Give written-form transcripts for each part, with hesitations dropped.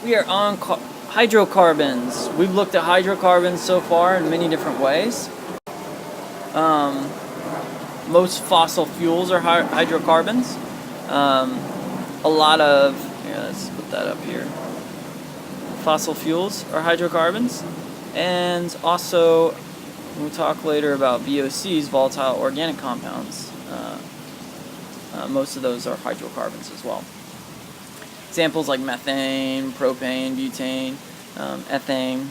We are on hydrocarbons. We've looked at hydrocarbons so far in many different ways. Most fossil fuels are hydrocarbons. A lot of, here, let's put that up here. Fossil fuels are hydrocarbons. And also, we'll talk later about VOCs, volatile organic compounds. Most of those are hydrocarbons as well. Examples like methane, propane, butane, ethane,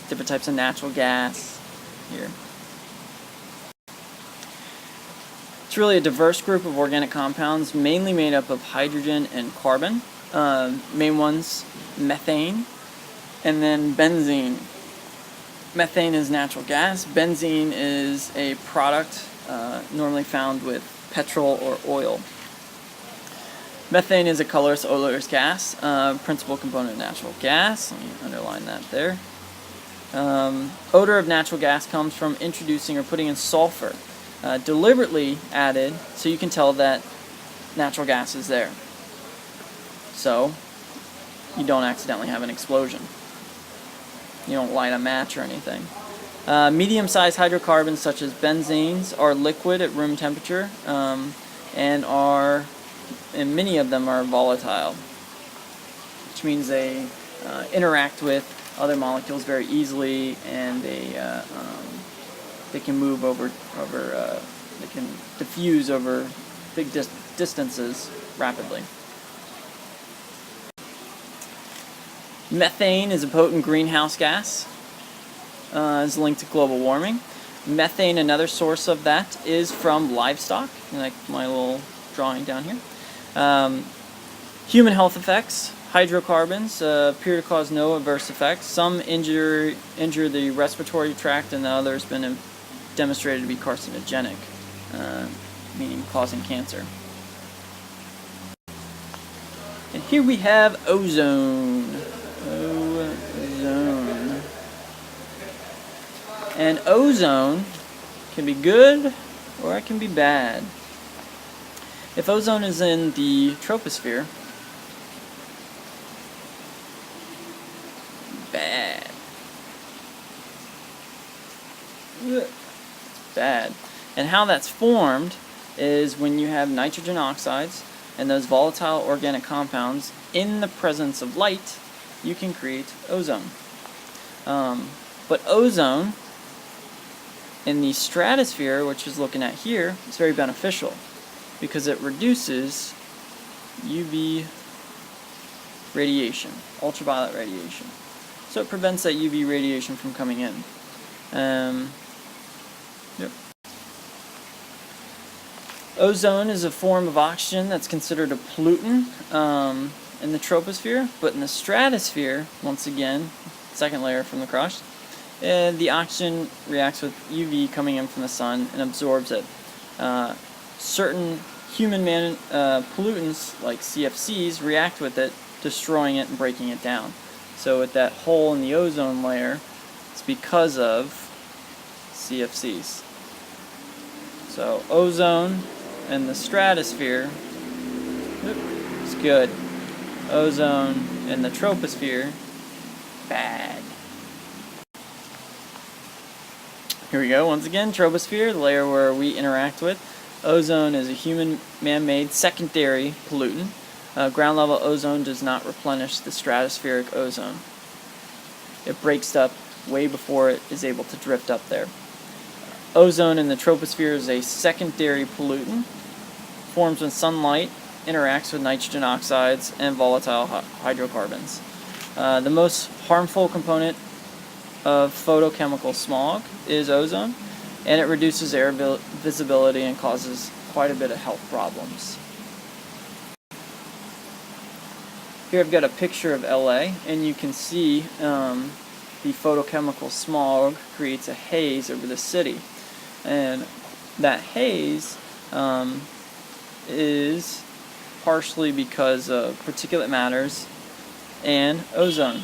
different types of natural gas here. It's really a diverse group of organic compounds, mainly made up of hydrogen and carbon. Main ones, methane, and then benzene. Methane is natural gas. Benzene is a product normally found with petrol or oil. Methane is a colorless, odorless gas, principal component of natural gas. Let me underline that there. Odor of natural gas comes from introducing or putting in sulfur, deliberately added so you can tell that natural gas is there. So you don't accidentally have an explosion. You don't light a match or anything. Medium-sized hydrocarbons such as benzenes are liquid at room temperature and many of them are volatile, which means they interact with other molecules very easily, and they can move over they can diffuse over big distances rapidly. Methane is a potent greenhouse gas. Is linked to global warming. Methane, another source of that, is from livestock, like my little drawing down here. Human health effects. Hydrocarbons appear to cause no adverse effects. Some injure the respiratory tract, and the others have been demonstrated to be carcinogenic, meaning causing cancer. And here we have ozone. Ozone. And ozone can be good or it can be bad. If ozone is in the troposphere, bad. It's bad. And how that's formed is when you have nitrogen oxides and those volatile organic compounds in the presence of light, you can create ozone. But ozone in the stratosphere, which is looking at here, is very beneficial because it reduces UV radiation, ultraviolet radiation. So it prevents that UV radiation from coming in. Yep. Ozone is a form of oxygen that's considered a pollutant in the troposphere, but in the stratosphere, once again, second layer from the crust, the oxygen reacts with UV coming in from the sun and absorbs it. Certain human-made pollutants, like CFCs, react with it, destroying it and breaking it down. So with that hole in the ozone layer, it's because of CFCs. So ozone in the stratosphere is good. Ozone in the troposphere, bad. Here we go, once again, troposphere, the layer where we interact with. Ozone is a human man-made secondary pollutant. Ground level ozone does not replenish the stratospheric ozone. It breaks up way before it is able to drift up there. Ozone in the troposphere is a secondary pollutant. Forms when sunlight interacts with nitrogen oxides and volatile hydrocarbons. The most harmful component of photochemical smog is ozone, and it reduces air visibility and causes quite a bit of health problems. Here I've got a picture of LA, and you can see the photochemical smog creates a haze over the city, and that haze is partially because of particulate matters and ozone.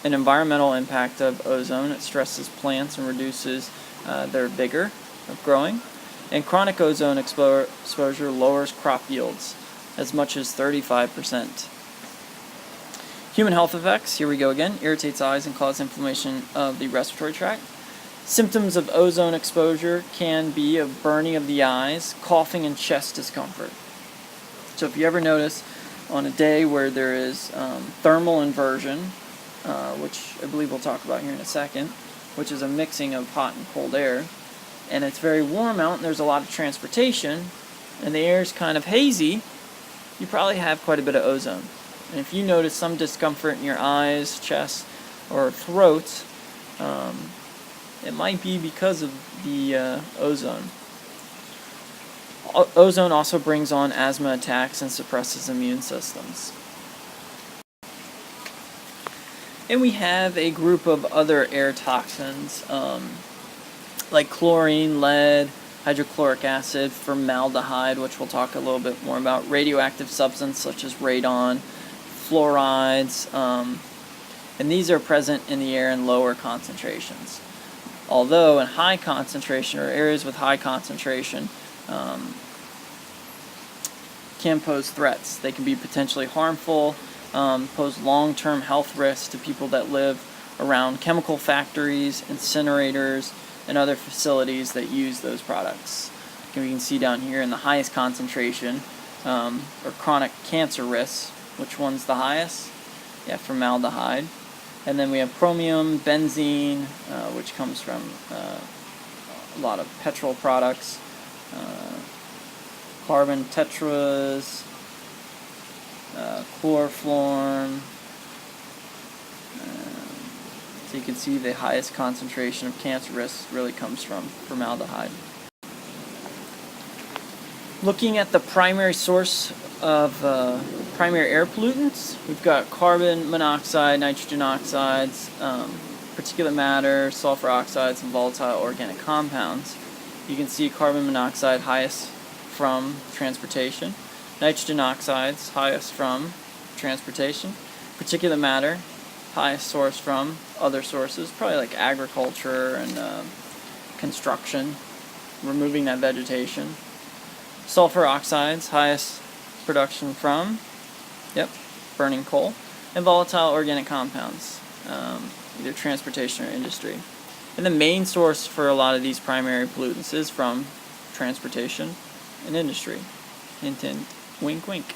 An environmental impact of ozone, it stresses plants and reduces their vigor of growing. And chronic ozone exposure lowers crop yields as much as 35%. Human health effects, here we go again, irritates eyes and causes inflammation of the respiratory tract. Symptoms of ozone exposure can be of burning of the eyes, coughing, and chest discomfort. So if you ever notice on a day where there is thermal inversion, which I believe we'll talk about here in a second, which is a mixing of hot and cold air, and it's very warm out and there's a lot of transportation, and the air is kind of hazy, you probably have quite a bit of ozone. And if you notice some discomfort in your eyes, chest, or throat, it might be because of the ozone. Ozone also brings on asthma attacks and suppresses immune systems. And we have a group of other air toxins, like chlorine, lead, hydrochloric acid, formaldehyde, which we'll talk a little bit more about, radioactive substances such as radon, fluorides, and these are present in the air in lower concentrations. Although in high concentration, or areas with high concentration, can pose threats. They can be potentially harmful, pose long-term health risks to people that live around chemical factories, incinerators, and other facilities that use those products. We can see down here in the highest concentration, or chronic cancer risks. Which one's the highest? Yeah, formaldehyde. And then we have chromium, benzene, which comes from a lot of petrol products, carbon tetras, chloroform. So you can see the highest concentration of cancer risks really comes from formaldehyde. Looking at the primary source of primary air pollutants, we've got carbon monoxide, nitrogen oxides, particulate matter, sulfur oxides, and volatile organic compounds. You can see carbon monoxide highest from transportation, nitrogen oxides highest from transportation, particulate matter highest source from other sources, probably like agriculture and construction, removing that vegetation. Sulfur oxides, highest production from, burning coal. And volatile organic compounds, either transportation or industry. And the main source for a lot of these primary pollutants is from transportation and industry. Hint, hint, wink, wink.